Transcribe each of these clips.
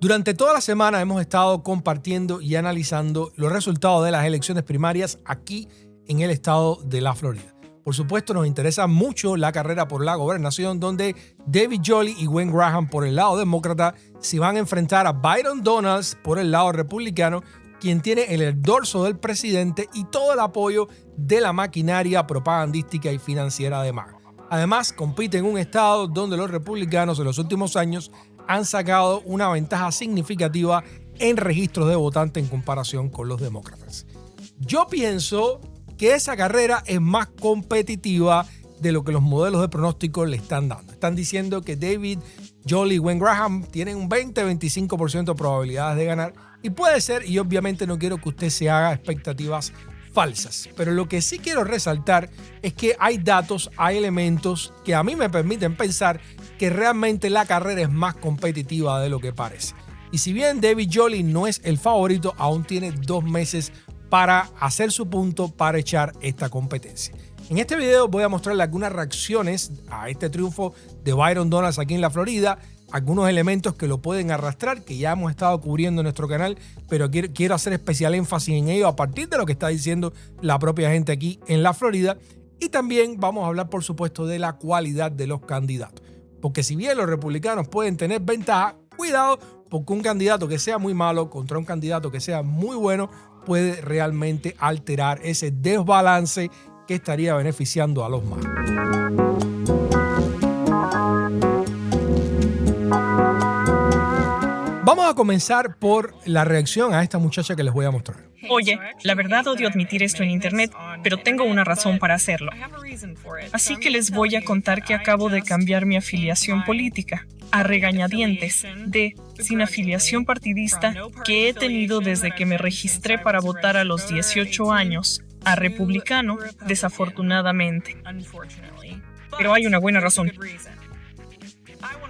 Durante toda la semana hemos estado compartiendo y analizando los resultados de las elecciones primarias aquí en el estado de la Florida. Por supuesto, nos interesa mucho la carrera por la gobernación, donde David Jolly y Gwen Graham por el lado demócrata se van a enfrentar a Byron Donalds por el lado republicano, quien tiene el endorso del presidente y todo el apoyo de la maquinaria propagandística y financiera de MAGA. Además, compite en un estado donde los republicanos en los últimos años han sacado una ventaja significativa en registros de votantes en comparación con los demócratas. Yo pienso que esa carrera es más competitiva de lo que los modelos de pronóstico le están dando. Están diciendo que David Jolly y Gwen Graham tienen un 20-25% de probabilidades de ganar, y puede ser, y obviamente no quiero que usted se haga expectativas falsas, pero lo que sí quiero resaltar es que hay datos, hay elementos que a mí me permiten pensar que realmente la carrera es más competitiva de lo que parece. Y si bien David Jolly no es el favorito, aún tiene 2 meses para hacer su punto, para echar esta competencia. En este video voy a mostrarle algunas reacciones a este triunfo de Byron Donalds aquí en la Florida, algunos elementos que lo pueden arrastrar, que ya hemos estado cubriendo en nuestro canal, pero quiero hacer especial énfasis en ello a partir de lo que está diciendo la propia gente aquí en la Florida. Y también vamos a hablar, por supuesto, de la cualidad de los candidatos. Porque si bien los republicanos pueden tener ventaja, cuidado, porque un candidato que sea muy malo contra un candidato que sea muy bueno puede realmente alterar ese desbalance que estaría beneficiando a los más. Vamos a comenzar por la reacción a esta muchacha que les voy a mostrar. Oye, la verdad odio admitir esto en internet, pero tengo una razón para hacerlo. Así que les voy a contar que acabo de cambiar mi afiliación política a regañadientes de sin afiliación partidista que he tenido desde que me registré para votar a los 18 años a republicano, desafortunadamente. Pero hay una buena razón.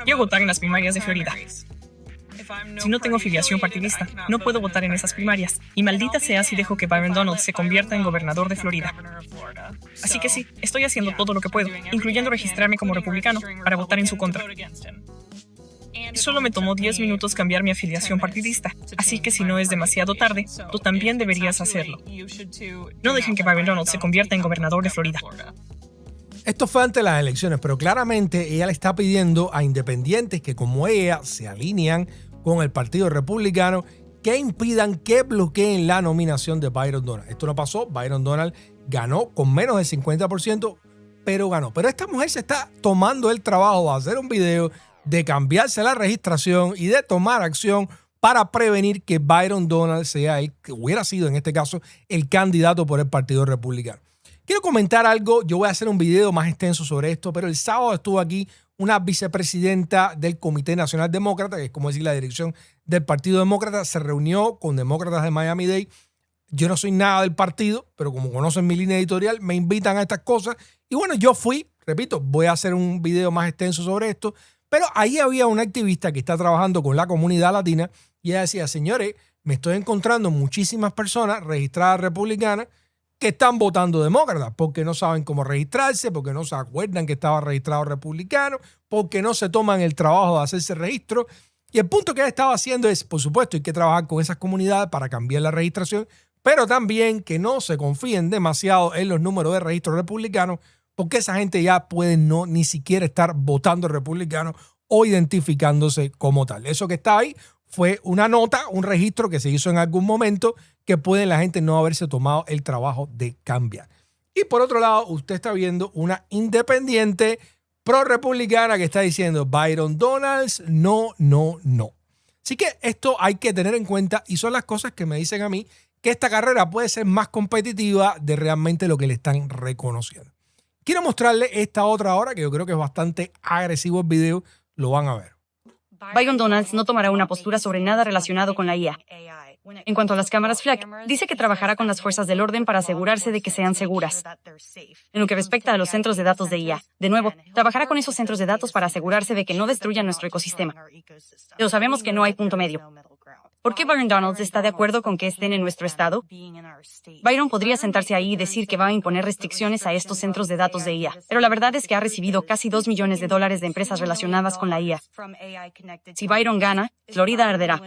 Quiero votar en las primarias de Florida. Si no tengo afiliación partidista, no puedo votar en esas primarias. Y maldita sea si dejo que Byron Donalds se convierta en gobernador de Florida. Así que sí, estoy haciendo todo lo que puedo, incluyendo registrarme como republicano para votar en su contra. Solo me tomó 10 minutos cambiar mi afiliación partidista, así que si no es demasiado tarde, tú también deberías hacerlo. No dejen que Byron Donalds se convierta en gobernador de Florida. Esto fue antes de las elecciones, pero claramente ella le está pidiendo a independientes que como ella se alinean con el Partido Republicano que impidan que bloqueen la nominación de Byron Donalds. Esto no pasó, Byron Donalds ganó con menos del 50%, pero ganó. Pero esta mujer se está tomando el trabajo de hacer un video, de cambiarse la registración y de tomar acción para prevenir que Byron Donalds sea el que hubiera sido en este caso el candidato por el Partido Republicano. Quiero comentar algo, yo voy a hacer un video más extenso sobre esto, pero el sábado estuvo aquí una vicepresidenta del Comité Nacional Demócrata, que es como decir la dirección del Partido Demócrata, se reunió con demócratas de Miami-Dade. Yo no soy nada del partido, pero como conocen mi línea editorial, me invitan a estas cosas. Y bueno, yo fui, repito, voy a hacer un video más extenso sobre esto, pero ahí había una activista que está trabajando con la comunidad latina y ella decía, señores, me estoy encontrando muchísimas personas registradas republicanas que están votando demócratas porque no saben cómo registrarse, porque no se acuerdan que estaba registrado republicano, porque no se toman el trabajo de hacerse registro. Y el punto que él estaba haciendo es, por supuesto, hay que trabajar con esas comunidades para cambiar la registración, pero también que no se confíen demasiado en los números de registro republicanos, porque esa gente ya puede no ni siquiera estar votando republicano o identificándose como tal. Eso que está ahí fue una nota, un registro que se hizo en algún momento que puede la gente no haberse tomado el trabajo de cambiar. Y por otro lado, usted está viendo una independiente pro-republicana que está diciendo Byron Donalds, no. Así que esto hay que tener en cuenta y son las cosas que me dicen a mí que esta carrera puede ser más competitiva de realmente lo que le están reconociendo. Quiero mostrarle esta otra ahora que yo creo que es bastante agresivo el video, lo van a ver. Byron Donalds no tomará una postura sobre nada relacionado con la IA. En cuanto a las cámaras FLAC, dice que trabajará con las fuerzas del orden para asegurarse de que sean seguras. En lo que respecta a los centros de datos de IA, de nuevo, trabajará con esos centros de datos para asegurarse de que no destruyan nuestro ecosistema. Pero sabemos que no hay punto medio. ¿Por qué Byron Donalds está de acuerdo con que estén en nuestro estado? Byron podría sentarse ahí y decir que va a imponer restricciones a estos centros de datos de IA, pero la verdad es que ha recibido casi $2 millones de empresas relacionadas con la IA. Si Byron gana, Florida arderá.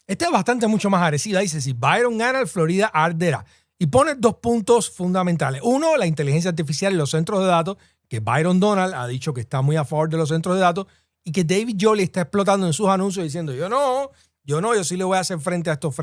Esta es bastante mucho más agresiva. Dice, si Byron gana, el Florida arderá. Y pone dos puntos fundamentales. Uno, la inteligencia artificial y los centros de datos, que Byron Donald ha dicho que está muy a favor de los centros de datos y que David Jolley está explotando en sus anuncios diciendo, yo sí le voy a hacer frente a estos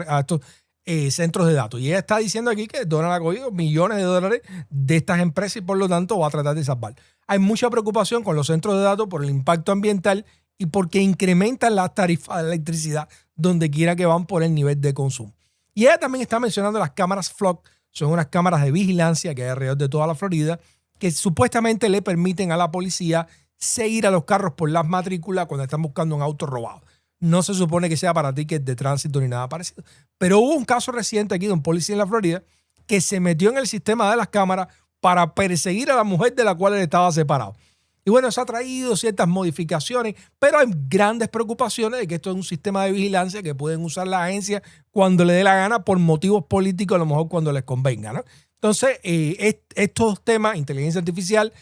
centros de datos. Y ella está diciendo aquí que Donald ha cogido millones de dólares de estas empresas y por lo tanto va a tratar de salvar. Hay mucha preocupación con los centros de datos por el impacto ambiental y porque incrementan las tarifas de electricidad donde quiera que van por el nivel de consumo. Y ella también está mencionando las cámaras Flock, son unas cámaras de vigilancia que hay alrededor de toda la Florida que supuestamente le permiten a la policía seguir a los carros por las matrículas cuando están buscando un auto robado. No se supone que sea para tickets de tránsito ni nada parecido. Pero hubo un caso reciente aquí de un policía en la Florida que se metió en el sistema de las cámaras para perseguir a la mujer de la cual él estaba separado. Y bueno, eso ha traído ciertas modificaciones, pero hay grandes preocupaciones de que esto es un sistema de vigilancia que pueden usar las agencias cuando le dé la gana por motivos políticos, a lo mejor cuando les convenga, ¿no? Entonces, estos temas, inteligencia artificial,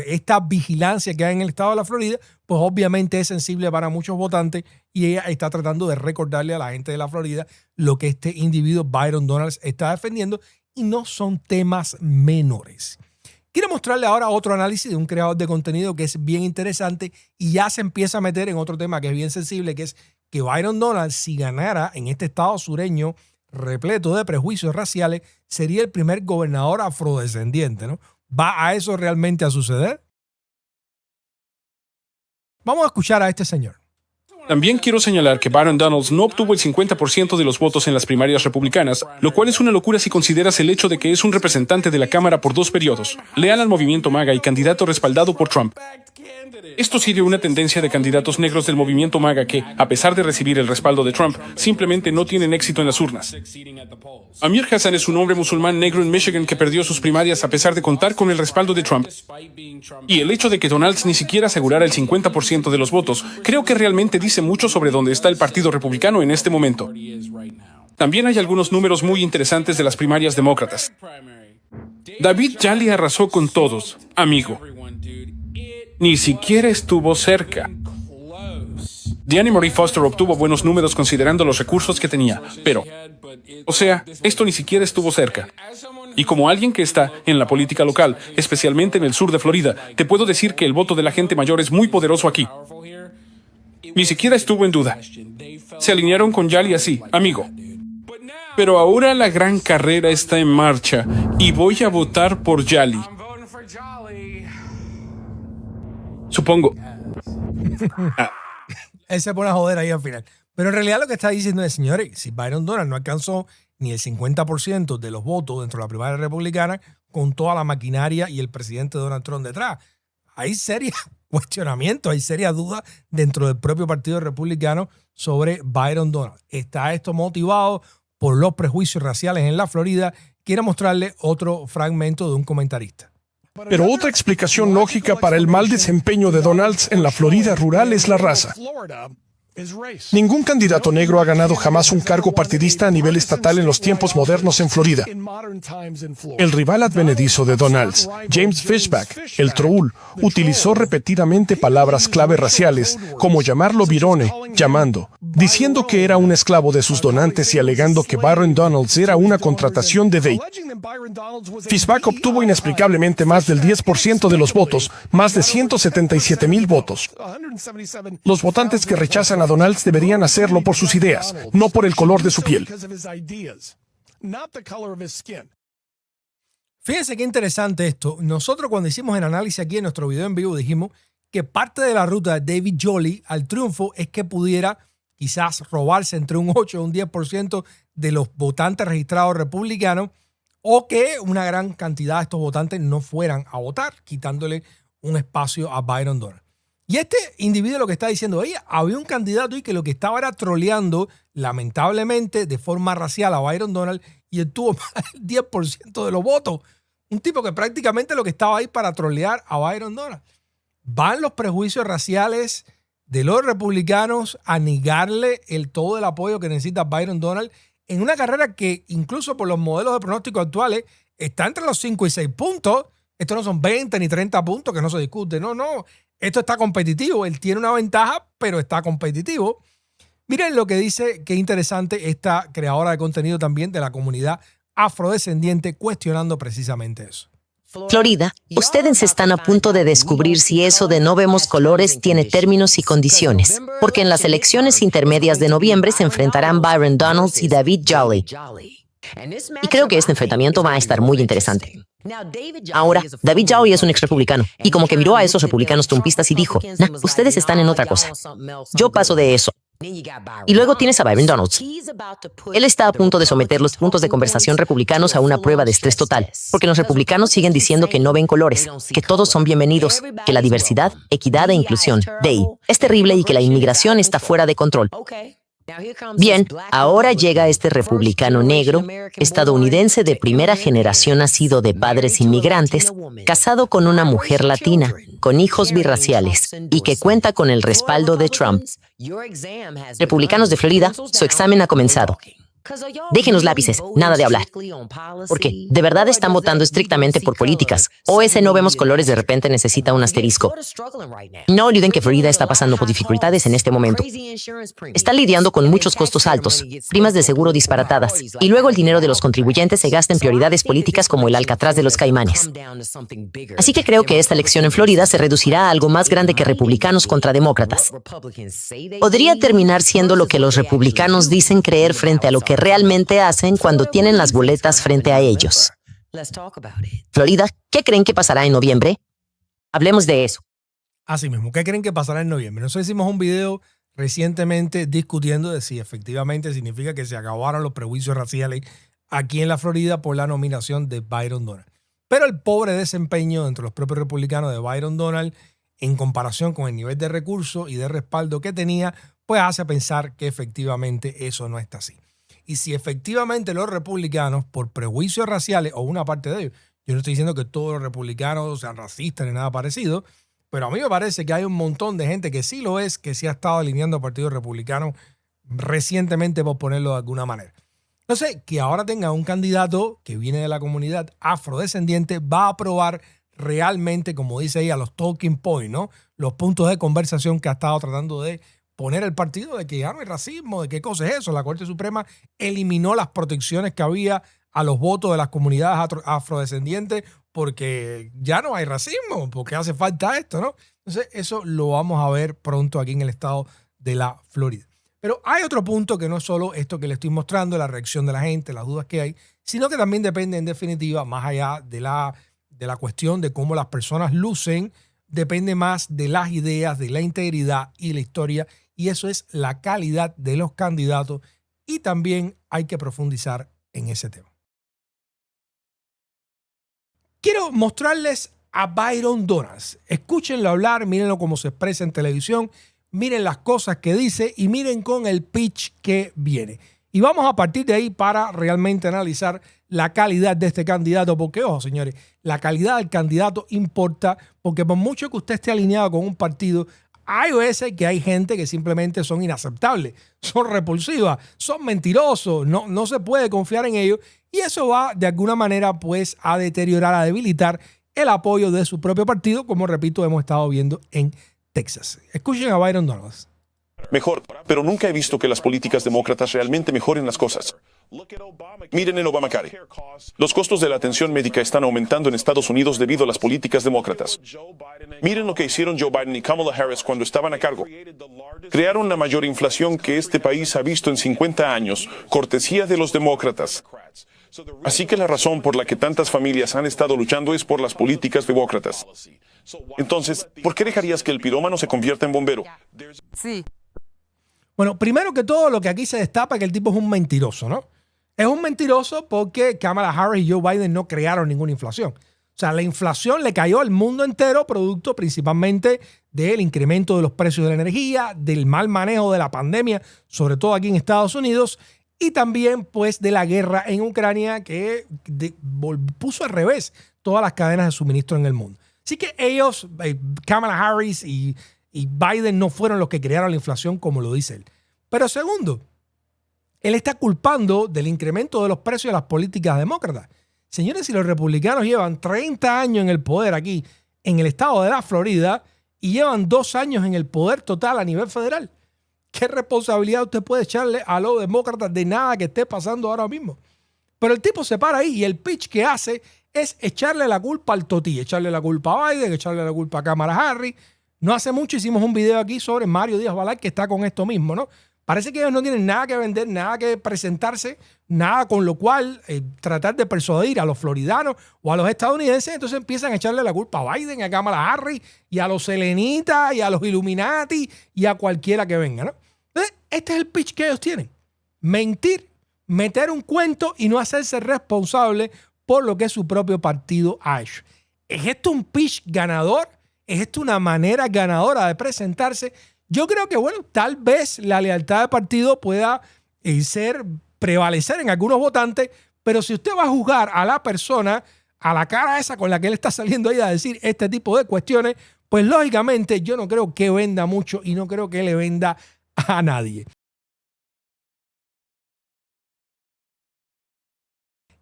esta vigilancia que hay en el estado de la Florida, pues obviamente es sensible para muchos votantes y ella está tratando de recordarle a la gente de la Florida lo que este individuo Byron Donalds está defendiendo y no son temas menores. Quiero mostrarle ahora otro análisis de un creador de contenido que es bien interesante y ya se empieza a meter en otro tema que es bien sensible, que es que Byron Donalds, si ganara en este estado sureño repleto de prejuicios raciales, sería el primer gobernador afrodescendiente, ¿no? ¿Va a eso realmente a suceder? Vamos a escuchar a este señor. También quiero señalar que Byron Donalds no obtuvo el 50% de los votos en las primarias republicanas, lo cual es una locura si consideras el hecho de que es un representante de la Cámara por 2 periodos, leal al movimiento MAGA y candidato respaldado por Trump. Esto sigue una tendencia de candidatos negros del movimiento MAGA que, a pesar de recibir el respaldo de Trump, simplemente no tienen éxito en las urnas. Amir Hassan es un hombre musulmán negro en Michigan que perdió sus primarias a pesar de contar con el respaldo de Trump. Y el hecho de que Donalds ni siquiera asegurara el 50% de los votos, creo que realmente dice mucho sobre dónde está el Partido Republicano en este momento. También hay algunos números muy interesantes de las primarias demócratas. David Jolley arrasó con todos, amigo. Ni siquiera estuvo cerca. Dianne Marie Foster obtuvo buenos números considerando los recursos que tenía, pero, esto ni siquiera estuvo cerca. Y como alguien que está en la política local, especialmente en el sur de Florida, te puedo decir que el voto de la gente mayor es muy poderoso aquí. Ni siquiera estuvo en duda. Se alinearon con Jolley así, amigo. Pero ahora la gran carrera está en marcha y voy a votar por Jolley. Supongo. Él se pone a joder ahí al final. Pero en realidad lo que está diciendo es, señores, si Byron Donalds no alcanzó ni el 50% de los votos dentro de la primaria republicana con toda la maquinaria y el presidente Donald Trump detrás, hay serios cuestionamientos, hay serias dudas dentro del propio partido republicano sobre Byron Donalds. ¿Está esto motivado por los prejuicios raciales en la Florida? Quiero mostrarle otro fragmento de un comentarista. Pero otra explicación lógica para el mal desempeño de Donalds en la Florida rural es la raza. Ningún candidato negro ha ganado jamás un cargo partidista a nivel estatal en los tiempos modernos en Florida. El rival advenedizo de Donalds, James Fishback, el troll, utilizó repetidamente palabras clave raciales, como llamarlo virone, diciendo que era un esclavo de sus donantes y alegando que Byron Donalds era una contratación de Day. Fishback obtuvo inexplicablemente más del 10% de los votos, más de 177,000 votos. Los votantes que rechazan a Donalds deberían hacerlo por sus ideas, no por el color de su piel. Fíjense qué interesante esto. Nosotros cuando hicimos el análisis aquí en nuestro video en vivo dijimos que parte de la ruta de David Jolley al triunfo es que pudiera quizás robarse entre un 8 y un 10% de los votantes registrados republicanos o que una gran cantidad de estos votantes no fueran a votar, quitándole un espacio a Byron Donalds. Y este individuo lo que está diciendo, oye, había un candidato y que lo que estaba era troleando, lamentablemente, de forma racial a Byron Donalds y él tuvo más del 10% de los votos. Un tipo que prácticamente lo que estaba ahí para trolear a Byron Donalds. ¿Van los prejuicios raciales de los republicanos a negarle todo el apoyo que necesita Byron Donald en una carrera que incluso por los modelos de pronóstico actuales está entre los 5 y 6 puntos. Esto no son 20 ni 30 puntos que no se discute. No. Esto está competitivo. Él tiene una ventaja, pero está competitivo. Miren lo que dice, qué interesante esta creadora de contenido también de la comunidad afrodescendiente cuestionando precisamente eso. Florida, ustedes están a punto de descubrir si eso de no vemos colores tiene términos y condiciones, porque en las elecciones intermedias de noviembre se enfrentarán Byron Donalds y David Jolly. Y creo que este enfrentamiento va a estar muy interesante. Ahora, David Jolly es un ex republicano, y como que miró a esos republicanos trumpistas y dijo, nah, ustedes están en otra cosa. Yo paso de eso. Y luego tienes a Byron Donalds. Él está a punto de someter los puntos de conversación republicanos a una prueba de estrés total, porque los republicanos siguen diciendo que no ven colores, que todos son bienvenidos, que la diversidad, equidad e inclusión, DEI, es terrible y que la inmigración está fuera de control. Bien, ahora llega este republicano negro, estadounidense de primera generación nacido de padres inmigrantes, casado con una mujer latina, con hijos birraciales, y que cuenta con el respaldo de Trump. Republicanos de Florida, su examen ha comenzado. Dejen los lápices, nada de hablar. Porque, ¿de verdad están votando estrictamente por políticas? ¿O ese no vemos colores de repente necesita un asterisco? No olviden que Florida está pasando por dificultades en este momento. Está lidiando con muchos costos altos, primas de seguro disparatadas, y luego el dinero de los contribuyentes se gasta en prioridades políticas como el Alcatraz de los Caimanes. Así que creo que esta elección en Florida se reducirá a algo más grande que republicanos contra demócratas. Podría terminar siendo lo que los republicanos dicen creer frente a lo que realmente hacen cuando tienen las boletas frente a ellos. Florida, ¿qué creen que pasará en noviembre? Hablemos de eso. Así mismo, ¿qué creen que pasará en noviembre? Nosotros hicimos un video recientemente discutiendo de si efectivamente significa que se acabaron los prejuicios raciales aquí en la Florida por la nominación de Byron Donald. Pero el pobre desempeño entre los propios republicanos de Byron Donald en comparación con el nivel de recursos y de respaldo que tenía, pues hace pensar que efectivamente eso no está así. Y si efectivamente los republicanos, por prejuicios raciales, o una parte de ellos, yo no estoy diciendo que todos los republicanos sean racistas ni nada parecido, pero a mí me parece que hay un montón de gente que sí lo es, que sí ha estado alineando al Partido Republicano recientemente, por ponerlo de alguna manera. Entonces, que ahora tenga un candidato que viene de la comunidad afrodescendiente, va a probar realmente, como dice ella, los talking points, ¿no? Los puntos de conversación que ha estado tratando de poner el partido, de que ya no hay racismo, de qué cosa es eso. La Corte Suprema eliminó las protecciones que había a los votos de las comunidades afrodescendientes porque ya no hay racismo, porque hace falta esto, ¿no? Entonces eso lo vamos a ver pronto aquí en el estado de la Florida. Pero hay otro punto que no es solo esto que le estoy mostrando, la reacción de la gente, las dudas que hay, sino que también depende en definitiva, más allá de la cuestión de cómo las personas lucen, depende más de las ideas, de la integridad y la historia, y eso es la calidad de los candidatos, y también hay que profundizar en ese tema. Quiero mostrarles a Byron Donalds. Escúchenlo hablar, mírenlo cómo se expresa en televisión, miren las cosas que dice y miren con el pitch que viene. Y vamos a partir de ahí para realmente analizar la calidad de este candidato, porque, ojo, señores, la calidad del candidato importa, porque por mucho que usted esté alineado con un partido, hay veces que hay gente que simplemente son inaceptables, son repulsivas, son mentirosos, no se puede confiar en ellos, y eso va de alguna manera pues a deteriorar, a debilitar el apoyo de su propio partido, como repito, hemos estado viendo en Texas. Escuchen a Byron Donalds. Mejor, pero nunca he visto que las políticas demócratas realmente mejoren las cosas. Miren en Obamacare. Los costos de la atención médica están aumentando en Estados Unidos debido a las políticas demócratas. Miren lo que hicieron Joe Biden y Kamala Harris cuando estaban a cargo. Crearon la mayor inflación que este país ha visto en 50 años, cortesía de los demócratas. Así que la razón por la que tantas familias han estado luchando es por las políticas demócratas. Entonces, ¿por qué dejarías que el pirómano se convierta en bombero? Sí. Bueno, primero que todo, lo que aquí se destapa es que el tipo es un mentiroso, ¿no? Es un mentiroso porque Kamala Harris y Joe Biden no crearon ninguna inflación. O sea, la inflación le cayó al mundo entero, producto principalmente del incremento de los precios de la energía, del mal manejo de la pandemia, sobre todo aquí en Estados Unidos, y también pues de la guerra en Ucrania que puso al revés todas las cadenas de suministro en el mundo. Así que ellos, Kamala Harris y y Biden no fueron los que crearon la inflación como lo dice él. Pero segundo, él está culpando del incremento de los precios de las políticas demócratas. Señores, si los republicanos llevan 30 años en el poder aquí, en el estado de la Florida, y llevan 2 años en el poder total a nivel federal, ¿qué responsabilidad usted puede echarle a los demócratas de nada que esté pasando ahora mismo? Pero el tipo se para ahí y el pitch que hace es echarle la culpa al totí, echarle la culpa a Biden, echarle la culpa a Kamala Harris. No hace mucho hicimos un video aquí sobre Mario Díaz-Balart que está con esto mismo, ¿no? Parece que ellos no tienen nada que vender, nada que presentarse, nada con lo cual tratar de persuadir a los floridanos o a los estadounidenses. Entonces empiezan a echarle la culpa a Biden, a Kamala Harris y a los selenitas y a los Illuminati y a cualquiera que venga, ¿no? Entonces, este es el pitch que ellos tienen. Mentir, meter un cuento y no hacerse responsable por lo que su propio partido ha hecho. ¿Es esto un pitch ganador? ¿Es esto una manera ganadora de presentarse? Yo creo que, bueno, tal vez la lealtad del partido pueda prevalecer en algunos votantes, pero si usted va a juzgar a la persona, a la cara esa con la que él está saliendo ahí a decir este tipo de cuestiones, pues lógicamente yo no creo que venda mucho y no creo que le venda a nadie.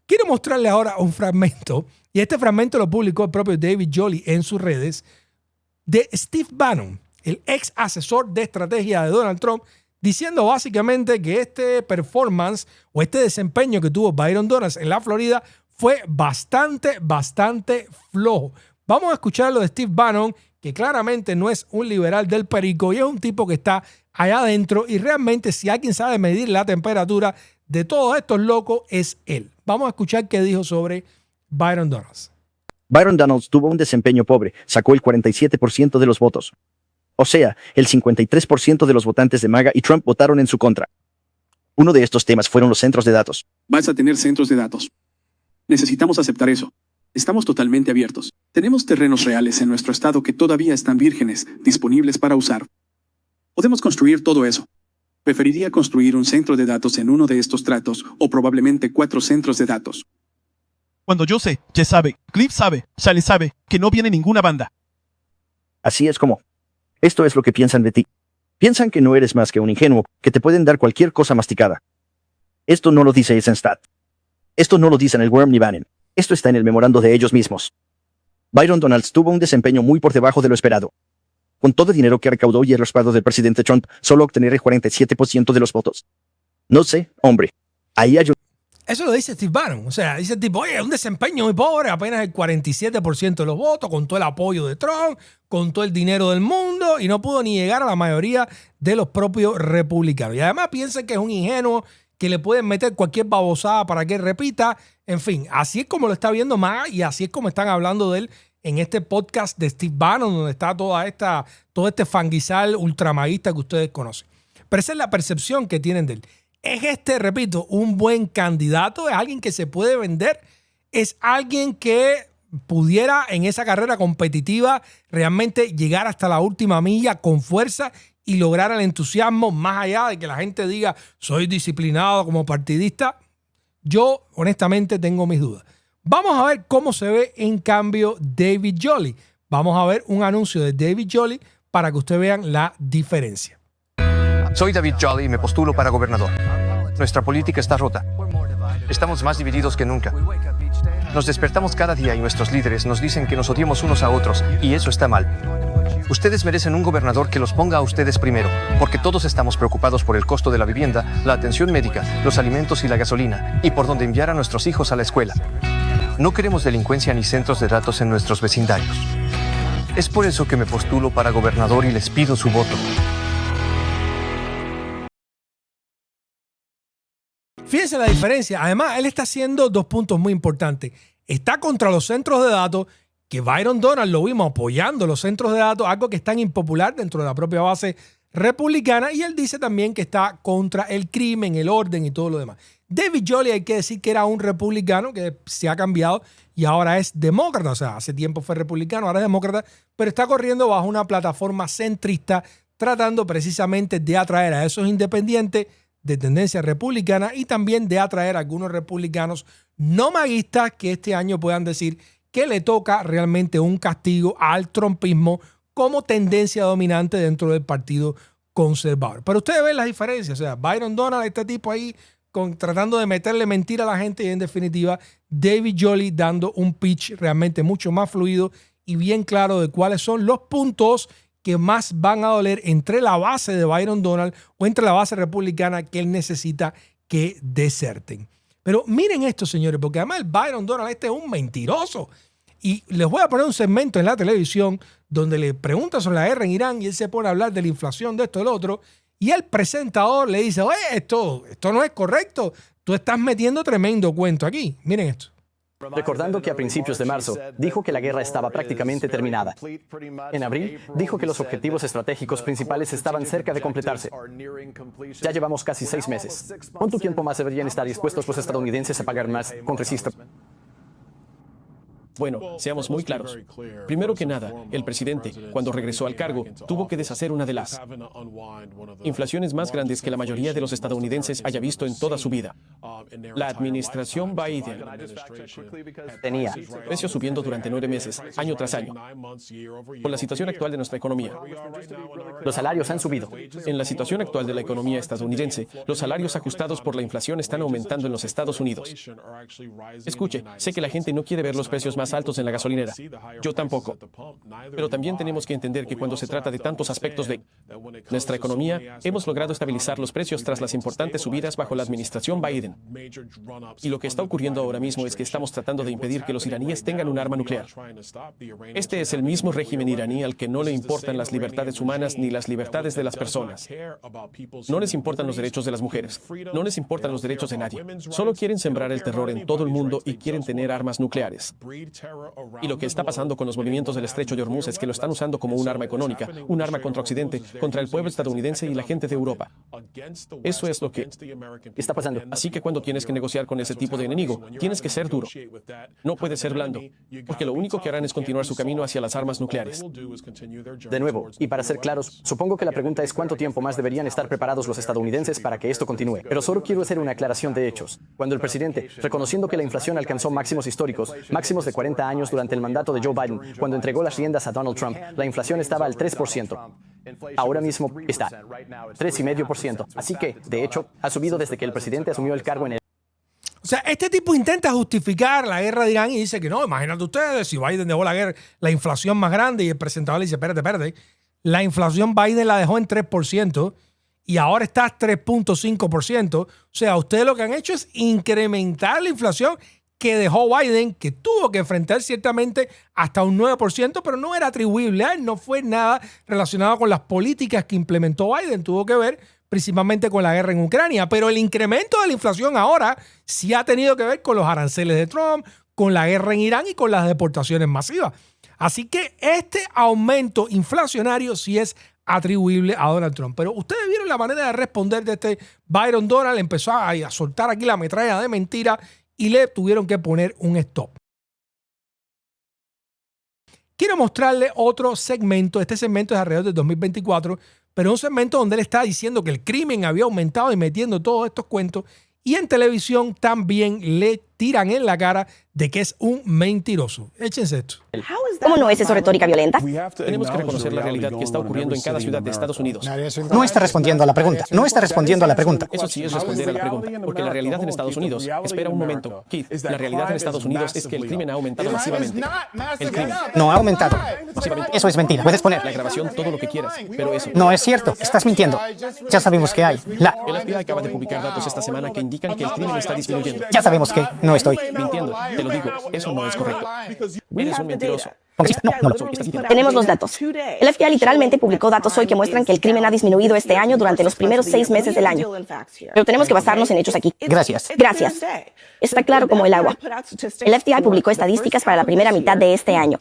Quiero mostrarle ahora un fragmento, y este fragmento lo publicó el propio David Jolley en sus redes, de Steve Bannon, el ex asesor de estrategia de Donald Trump, diciendo básicamente que este performance o este desempeño que tuvo Byron Donalds en la Florida fue bastante flojo. Vamos a escuchar lo de Steve Bannon, que claramente no es un liberal del perico y es un tipo que está allá adentro y realmente si alguien sabe medir la temperatura de todos estos locos es él. Vamos a escuchar qué dijo sobre Byron Donalds. Byron Donalds tuvo un desempeño pobre, sacó el 47% de los votos. O sea, el 53% de los votantes de MAGA y Trump votaron en su contra. Uno de estos temas fueron los centros de datos. Vas a tener centros de datos. Necesitamos aceptar eso. Estamos totalmente abiertos. Tenemos terrenos reales en nuestro estado que todavía están vírgenes, disponibles para usar. Podemos construir todo eso. Preferiría construir un centro de datos en uno de estos tratos o probablemente 4 centros de datos. Cuando yo sé, Jess sabe, Cliff sabe, Sally sabe que no viene ninguna banda. Así es como. Esto es lo que piensan de ti. Piensan que no eres más que un ingenuo, que te pueden dar cualquier cosa masticada. Esto no lo dice Eisenstadt. Esto no lo dicen el Worm ni Bannon. Esto está en el memorando de ellos mismos. Byron Donalds tuvo un desempeño muy por debajo de lo esperado. Con todo el dinero que recaudó y el respaldo del presidente Trump, solo obtener el 47% de los votos. No sé, hombre. Ahí hay un... Eso lo dice Steve Bannon. O sea, dice el tipo, oye, un desempeño muy pobre, apenas el 47% de los votos, con todo el apoyo de Trump, con todo el dinero del mundo, y no pudo ni llegar a la mayoría de los propios republicanos. Y además piensan que es un ingenuo, que le pueden meter cualquier babosada para que repita. En fin, así es como lo está viendo MAGA y así es como están hablando de él en este podcast de Steve Bannon, donde está todo este fanguizal ultramaguista que ustedes conocen. Pero esa es la percepción que tienen de él. ¿Es repito, un buen candidato? ¿Es alguien que se puede vender? ¿Es alguien que pudiera en esa carrera competitiva realmente llegar hasta la última milla con fuerza y lograr el entusiasmo más allá de que la gente diga soy disciplinado como partidista? Yo honestamente tengo mis dudas. Vamos a ver cómo se ve en cambio David Jolley. Vamos a ver un anuncio de David Jolley para que ustedes vean la diferencia. Soy David Jolley y me postulo para gobernador. Nuestra política está rota. Estamos más divididos que nunca. Nos despertamos cada día y nuestros líderes nos dicen que nos odiamos unos a otros, y eso está mal. Ustedes merecen un gobernador que los ponga a ustedes primero, porque todos estamos preocupados por el costo de la vivienda, la atención médica, los alimentos y la gasolina, y por dónde enviar a nuestros hijos a la escuela. No queremos delincuencia ni centros de datos en nuestros vecindarios. Es por eso que me postulo para gobernador y les pido su voto. Fíjense la diferencia. Además, él está haciendo 2 puntos muy importantes. Está contra los centros de datos, que Byron Donalds lo vimos apoyando los centros de datos, algo que es tan impopular dentro de la propia base republicana, y él dice también que está contra el crimen, el orden y todo lo demás. David Jolley, hay que decir que era un republicano que se ha cambiado y ahora es demócrata. O sea, hace tiempo fue republicano, ahora es demócrata, pero está corriendo bajo una plataforma centrista, tratando precisamente de atraer a esos independientes de tendencia republicana y también de atraer a algunos republicanos no maguistas que este año puedan decir que le toca realmente un castigo al trumpismo como tendencia dominante dentro del partido conservador. Pero ustedes ven las diferencias. O sea, Byron Donald, este tipo ahí tratando de meterle mentira a la gente, y en definitiva David Jolly dando un pitch realmente mucho más fluido y bien claro de cuáles son los puntos que más van a doler entre la base de Byron Donald o entre la base republicana que él necesita que deserten. Pero miren esto, señores, porque además el Byron Donald este es un mentiroso. Y les voy a poner un segmento en la televisión donde le preguntan sobre la guerra en Irán y él se pone a hablar de la inflación, de esto y del otro. Y el presentador le dice, oye, esto no es correcto. Tú estás metiendo tremendo cuento aquí. Miren esto. Recordando que a principios de marzo dijo que la guerra estaba prácticamente terminada. En abril dijo que los objetivos estratégicos principales estaban cerca de completarse. Ya llevamos casi 6 meses. ¿Cuánto tiempo más deberían estar dispuestos los estadounidenses a pagar más, congresista? Bueno, seamos muy claros. Primero que nada, el presidente, cuando regresó al cargo, tuvo que deshacer una de las inflaciones más grandes que la mayoría de los estadounidenses haya visto en toda su vida. La administración Biden tenía precios subiendo durante 9 meses, año tras año. Con la situación actual de nuestra economía, los salarios han subido. En la situación actual de la economía estadounidense, los salarios ajustados por la inflación están aumentando en los Estados Unidos. Escuche, sé que la gente no quiere ver los precios más altos en la gasolinera. Yo tampoco. Pero también tenemos que entender que cuando se trata de tantos aspectos de nuestra economía, hemos logrado estabilizar los precios tras las importantes subidas bajo la administración Biden. Y lo que está ocurriendo ahora mismo es que estamos tratando de impedir que los iraníes tengan un arma nuclear. Este es el mismo régimen iraní al que no le importan las libertades humanas ni las libertades de las personas. No les importan los derechos de las mujeres. No les importan los derechos de nadie. Solo quieren sembrar el terror en todo el mundo y quieren tener armas nucleares. Y lo que está pasando con los movimientos del Estrecho de Hormuz es que lo están usando como un arma económica, un arma contra Occidente, contra el pueblo estadounidense y la gente de Europa. Eso es lo que está pasando. Así que cuando tienes que negociar con ese tipo de enemigo, tienes que ser duro. No puedes ser blando, porque lo único que harán es continuar su camino hacia las armas nucleares. De nuevo, y para ser claros, supongo que la pregunta es cuánto tiempo más deberían estar preparados los estadounidenses para que esto continúe. Pero solo quiero hacer una aclaración de hechos. Cuando el presidente, reconociendo que la inflación alcanzó máximos históricos, máximos de 40 años durante el mandato de Joe Biden, cuando entregó las riendas a Donald Trump, la inflación estaba al 3%. Ahora mismo está 3,5%. Así que, de hecho, ha subido desde que el presidente asumió el cargo en el... O sea, este tipo intenta justificar la guerra de Irán y dice que no, imagínate ustedes, si Biden dejó la guerra, la inflación más grande, y el presentador le dice, espérate, la inflación Biden la dejó en 3% y ahora está a 3.5%. O sea, ustedes lo que han hecho es incrementar la inflación que dejó Biden, que tuvo que enfrentar ciertamente hasta un 9%, pero no era atribuible a él, no fue nada relacionado con las políticas que implementó Biden, tuvo que ver principalmente con la guerra en Ucrania, pero el incremento de la inflación ahora sí ha tenido que ver con los aranceles de Trump, con la guerra en Irán y con las deportaciones masivas. Así que este aumento inflacionario sí es atribuible a Donald Trump. Pero ustedes vieron la manera de responder de este Byron Donald, empezó a soltar aquí la metralla de mentira y le tuvieron que poner un stop. Quiero mostrarle otro segmento. Este segmento es alrededor del 2024, pero un segmento donde él está diciendo que el crimen había aumentado y metiendo todos estos cuentos. Y en televisión también le tiran en la cara de que es un mentiroso. Échense esto. ¿Cómo no es eso retórica violenta? Tenemos que reconocer la realidad que está ocurriendo en cada ciudad de Estados Unidos. No está respondiendo a la pregunta. No está respondiendo a la pregunta. Eso sí es responder a la pregunta, porque la realidad en Estados Unidos... Espera un momento, Keith. La realidad en Estados Unidos es que el crimen ha aumentado masivamente. El crimen no ha aumentado. Eso es mentira. Puedes poner la grabación todo lo que quieras, pero eso... No es cierto. Estás mintiendo. Ya sabemos que hay. El FBI acaba de publicar datos esta semana que indican que el crimen está disminuyendo. Ya sabemos que no estoy mintiendo. Te lo digo. Eso no es correcto. Eres un mentiroso. Tenemos los datos. El FBI literalmente publicó datos hoy que muestran que el crimen ha disminuido este año durante los primeros 6 meses del año. Pero tenemos que basarnos en hechos aquí. Gracias. Está claro como el agua. El FBI publicó estadísticas para la primera mitad de este año.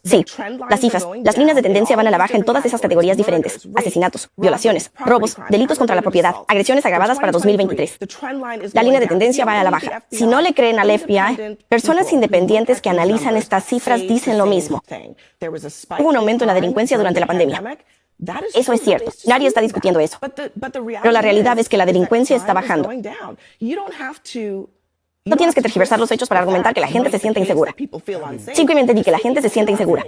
Sí, las cifras, las líneas de tendencia van a la baja en todas esas categorías diferentes. Asesinatos, violaciones, robos, delitos contra la propiedad, agresiones agravadas para 2023. La línea de tendencia va a la baja. Si no le creen al FBI, personas independientes que analizan estas cifras dicen lo mismo. Hubo un aumento en la delincuencia durante la pandemia. Eso es cierto. Nadie está discutiendo eso. Pero la realidad es que la delincuencia está bajando. No tienes que tergiversar los hechos para argumentar que la gente se siente insegura. Simplemente di que la gente se siente insegura.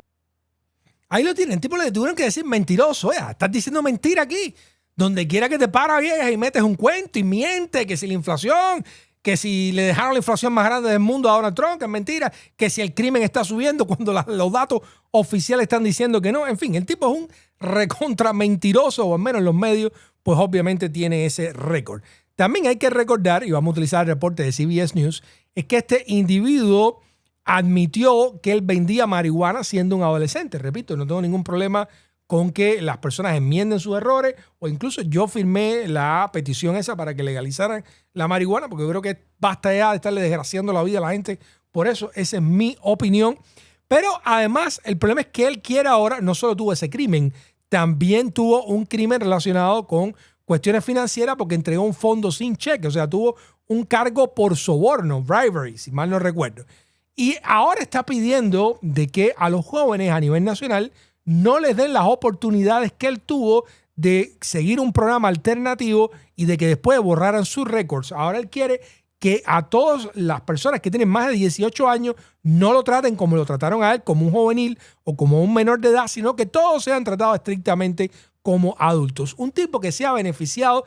Ahí lo tienen. El tipo le tuvieron que decir mentiroso. Estás diciendo mentira aquí. Donde quiera que te para, vieja, y metes un cuento y mientes que si la inflación, que si le dejaron la inflación más grande del mundo a Donald Trump, que es mentira, que si el crimen está subiendo cuando los datos oficiales están diciendo que no. En fin, el tipo es un recontra mentiroso, o al menos en los medios, pues obviamente tiene ese récord. También hay que recordar, y vamos a utilizar el reporte de CBS News, es que este individuo admitió que él vendía marihuana siendo un adolescente. Repito, no tengo ningún problema con que las personas enmienden sus errores, o incluso yo firmé la petición esa para que legalizaran la marihuana, porque yo creo que basta ya de estarle desgraciando la vida a la gente. Por eso, esa es mi opinión. Pero además, el problema es que él quiere ahora, no solo tuvo ese crimen, también tuvo un crimen relacionado con cuestiones financieras porque entregó un fondo sin cheque, o sea, tuvo un cargo por soborno, bribery, si mal no recuerdo. Y ahora está pidiendo de que a los jóvenes a nivel nacional no les den las oportunidades que él tuvo de seguir un programa alternativo y de que después borraran sus récords. Ahora él quiere que a todas las personas que tienen más de 18 años no lo traten como lo trataron a él, como un juvenil o como un menor de edad, sino que todos sean tratados estrictamente como adultos. Un tipo que se ha beneficiado,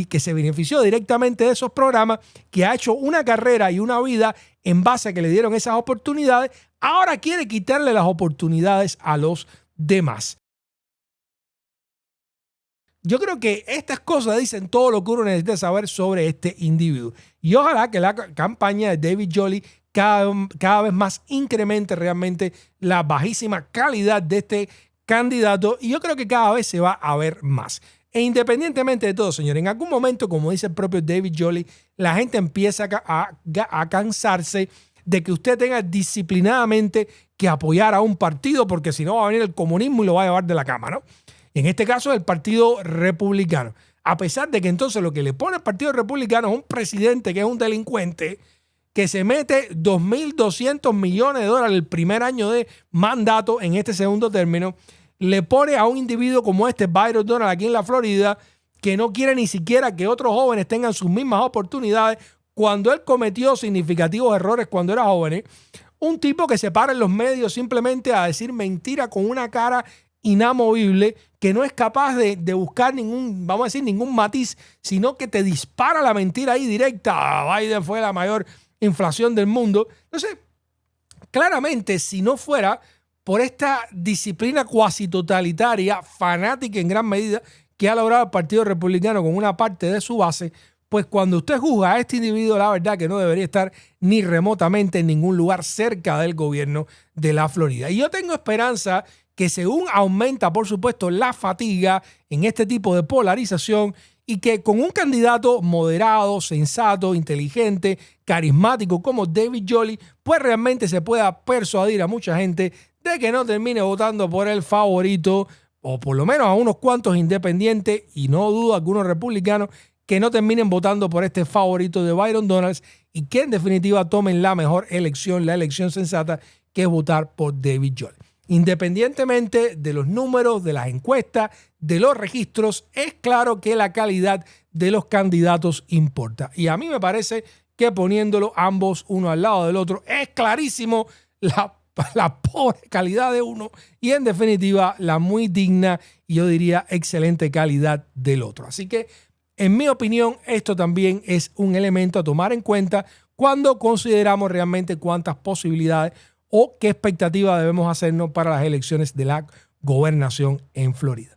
que se benefició directamente de esos programas, que ha hecho una carrera y una vida en base a que le dieron esas oportunidades, ahora quiere quitarle las oportunidades a los demás. Yo creo que estas cosas dicen todo lo que uno necesita saber sobre este individuo. Y ojalá que la campaña de David Jolley cada vez más incremente realmente la bajísima calidad de este candidato. Y yo creo que cada vez se va a ver más. E independientemente de todo, señor, en algún momento, como dice el propio David Jolley, la gente empieza a cansarse de que usted tenga disciplinadamente que apoyar a un partido, porque si no va a venir el comunismo y lo va a llevar de la cama, ¿no? En este caso, el Partido Republicano. A pesar de que entonces lo que le pone el Partido Republicano es un presidente que es un delincuente que se mete $2.200 millones el primer año de mandato en este segundo término, le pone a un individuo como este, Byron Donald, aquí en la Florida, que no quiere ni siquiera que otros jóvenes tengan sus mismas oportunidades cuando él cometió significativos errores cuando era joven. Un tipo que se para en los medios simplemente a decir mentira con una cara inamovible, que no es capaz de buscar ningún matiz, sino que te dispara la mentira ahí directa. Biden fue la mayor inflación del mundo. Entonces, claramente, si no fuera por esta disciplina cuasi totalitaria, fanática en gran medida, que ha logrado el Partido Republicano con una parte de su base, pues cuando usted juzga a este individuo, la verdad que no debería estar ni remotamente en ningún lugar cerca del gobierno de la Florida. Y yo tengo esperanza que según aumenta, por supuesto, la fatiga en este tipo de polarización y que con un candidato moderado, sensato, inteligente, carismático como David Jolley, pues realmente se pueda persuadir a mucha gente de que no termine votando por el favorito, o por lo menos a unos cuantos independientes, y no dudo algunos republicanos, que no terminen votando por este favorito de Byron Donalds y que en definitiva tomen la mejor elección, la elección sensata, que es votar por David Jolley. Independientemente de los números, de las encuestas, de los registros, es claro que la calidad de los candidatos importa. Y a mí me parece que poniéndolo ambos uno al lado del otro, es clarísimo la pobre calidad de uno y en definitiva la muy digna y yo diría excelente calidad del otro. Así que en mi opinión esto también es un elemento a tomar en cuenta cuando consideramos realmente cuántas posibilidades o qué expectativa debemos hacernos para las elecciones de la gobernación en Florida.